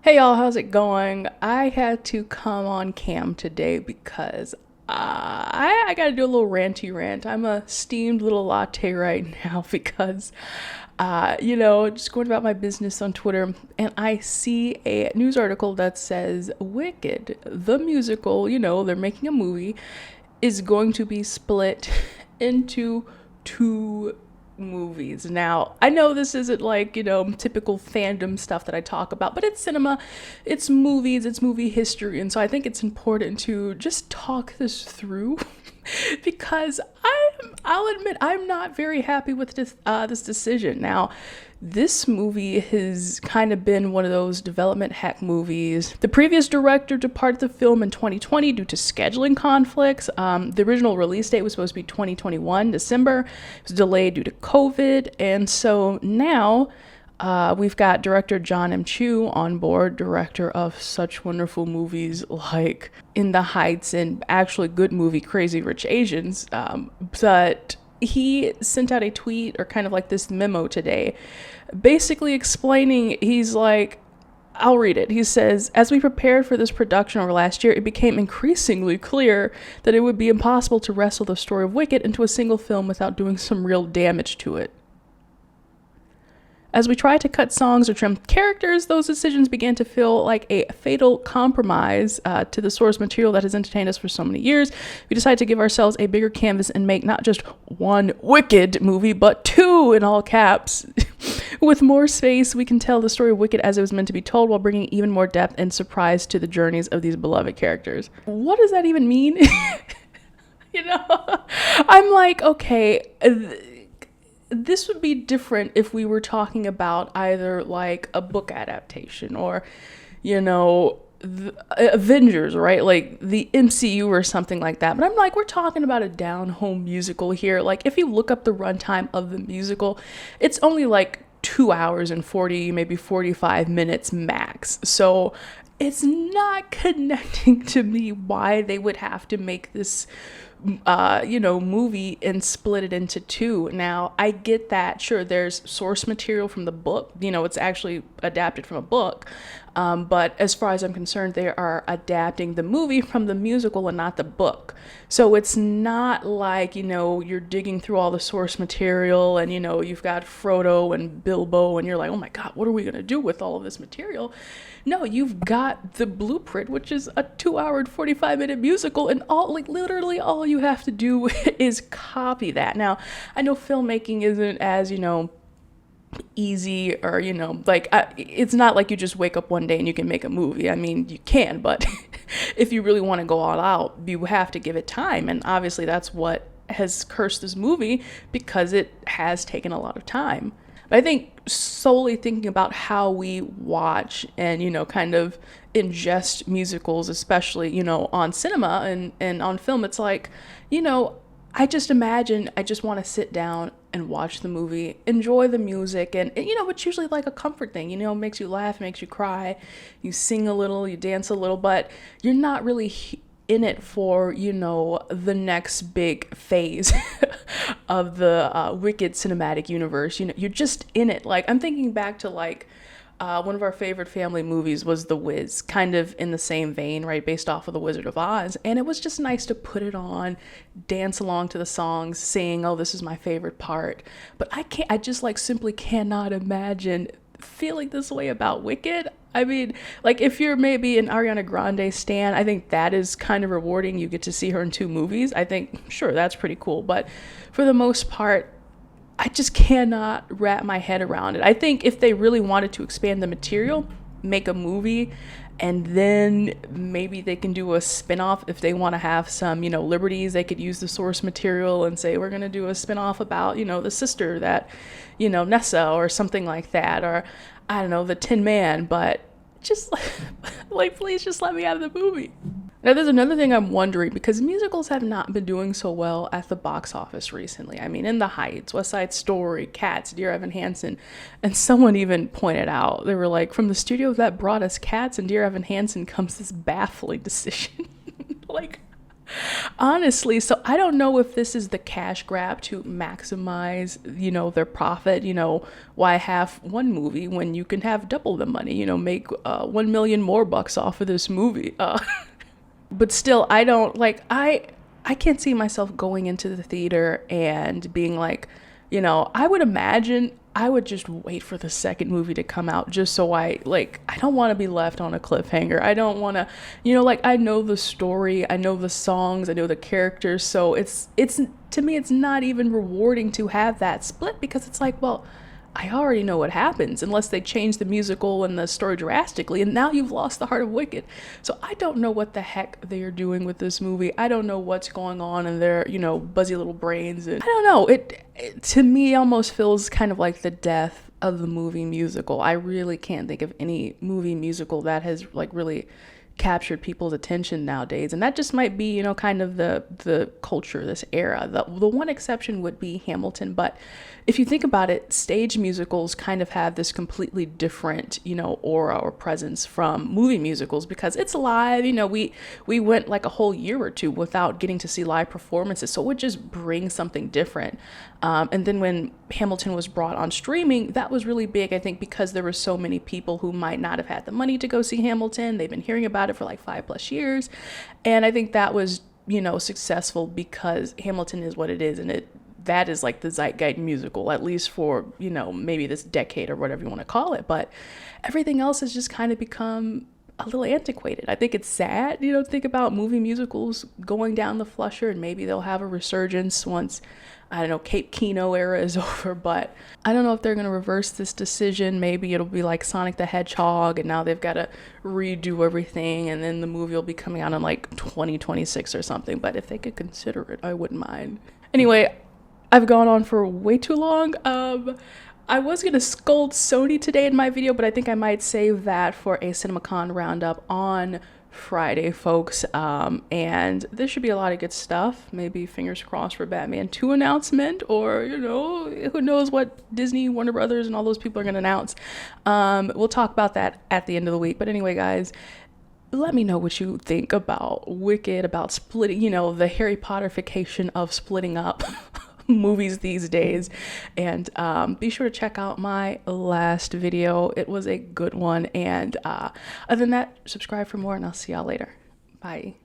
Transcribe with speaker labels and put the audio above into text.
Speaker 1: Hey y'all, how's it going? I had to come on cam today because I got to do a little ranty rant. I'm a steamed little latte right now because, just going about my business on Twitter, and I see a news article that says Wicked, the musical, they're making a movie, is going to be split into two movies. Now, I know this isn't like, typical fandom stuff that I talk about, but it's cinema, it's movies, it's movie history. And so I think it's important to just talk this through because I'll admit I'm not very happy with this decision. Now, this movie has kind of been one of those development hack movies. The previous director departed the film in 2020 due to scheduling conflicts. The original release date was supposed to be 2021 December. It was delayed due to COVID, and so now we've got director John M. Chu on board, director of such wonderful movies like In the Heights and actually good movie Crazy Rich Asians. But he sent out a tweet or kind of like this memo today, basically explaining, he's like, I'll read it. He says, as we prepared for this production over last year, it became increasingly clear that it would be impossible to wrestle the story of Wicked into a single film without doing some real damage to it. As we tried to cut songs or trim characters, those decisions began to feel like a fatal compromise to the source material that has entertained us for so many years. We decided to give ourselves a bigger canvas and make not just one Wicked movie, but two in all caps. With more space, we can tell the story of Wicked as it was meant to be told while bringing even more depth and surprise to the journeys of these beloved characters. What does that even mean? I'm like, okay, this would be different if we were talking about either like a book adaptation or, the Avengers, right? Like the MCU or something like that. But I'm like, we're talking about a down home musical here. Like if you look up the runtime of the musical, it's only like 2 hours and 40, maybe 45 minutes max. So it's not connecting to me why they would have to make this movie and split it into two. Now, I get that. Sure, there's source material from the book. It's actually adapted from a book. But as far as I'm concerned, they are adapting the movie from the musical and not the book. So it's not like, you're digging through all the source material and, you've got Frodo and Bilbo and you're like, oh my God, what are we going to do with all of this material? No, you've got the blueprint, which is a 2 hour and 45-minute musical, and literally all you have to do is copy that. Now, I know filmmaking isn't as, easy or, it's not like you just wake up one day and you can make a movie. I mean, you can, but if you really want to go all out, you have to give it time. And obviously that's what has cursed this movie because it has taken a lot of time. But I think solely thinking about how we watch and, kind of ingest musicals, especially, on cinema and on film, it's like, I just imagine I just want to sit down and watch the movie, enjoy the music, and it's usually like a comfort thing, it makes you laugh, makes you cry, you sing a little, you dance a little, but you're not really in it for, the next big phase of the Wicked cinematic universe. You're just in it. Like, I'm thinking back to one of our favorite family movies was The Wiz, kind of in the same vein, right, based off of The Wizard of Oz. And it was just nice to put it on, dance along to the songs, sing, oh, this is my favorite part. But I just simply cannot imagine feeling this way about Wicked. I mean, if you're maybe an Ariana Grande stan, I think that is kind of rewarding. You get to see her in two movies. I think, sure, that's pretty cool. But for the most part, I just cannot wrap my head around it. I think if they really wanted to expand the material, make a movie, and then maybe they can do a spin-off if they want to have some, liberties. They could use the source material and say, we're going to do a spin-off about, the sister that, Nessa or something like that. Or, I don't know, the Tin Man. But just, please just let me have the movie. Now, there's another thing I'm wondering, because musicals have not been doing so well at the box office recently. I mean, In the Heights, West Side Story, Cats, Dear Evan Hansen, and someone even pointed out, they were like, from the studio that brought us Cats and Dear Evan Hansen comes this baffling decision. Honestly, so I don't know if this is the cash grab to maximize, their profit. Why have one movie when you can have double the money? Make 1 million more bucks off of this movie. But still, I don't like. I can't see myself going into the theater and being like, I would imagine I would just wait for the second movie to come out just so I don't want to be left on a cliffhanger. I don't want to, I know the story, I know the songs, I know the characters. So it's to me, it's not even rewarding to have that split because it's like, well, I already know what happens unless they change the musical and the story drastically, and now you've lost the heart of Wicked. So I don't know what the heck they are doing with this movie. I don't know what's going on in their, buzzy little brains. And I don't know. It to me almost feels kind of like the death of the movie musical. I really can't think of any movie musical that has really captured people's attention nowadays, and that just might be kind of the culture, this era. The one exception would be Hamilton, but if you think about it, stage musicals kind of have this completely different aura or presence from movie musicals because it's live. We went like a whole year or two without getting to see live performances, so it would just bring something different. And then when Hamilton was brought on streaming, that was really big, I think, because there were so many people who might not have had the money to go see Hamilton. They've been hearing about it for like 5+ years. And I think that was, successful because Hamilton is what it is. And that is like the zeitgeist musical, at least for, maybe this decade or whatever you want to call it. But everything else has just kind of become a little antiquated. I think it's sad, think about movie musicals going down the flusher, and maybe they'll have a resurgence once, I don't know, Cape Kino era is over. But I don't know if they're going to reverse this decision. Maybe it'll be like Sonic the Hedgehog, and now they've got to redo everything, and then the movie will be coming out in like 2026 or something. But if they could consider it, I wouldn't mind. Anyway, I've gone on for way too long. I was going to scold Sony today in my video, but I think I might save that for a CinemaCon roundup on Friday, folks. And there should be a lot of good stuff. Maybe fingers crossed for Batman 2 announcement, or, who knows what Disney, Warner Brothers, and all those people are going to announce. We'll talk about that at the end of the week. But anyway, guys, let me know what you think about Wicked, about splitting, the Harry Potterification of splitting up movies these days. And be sure to check out my last video. It was a good one. And other than that, subscribe for more, and I'll see y'all later. Bye.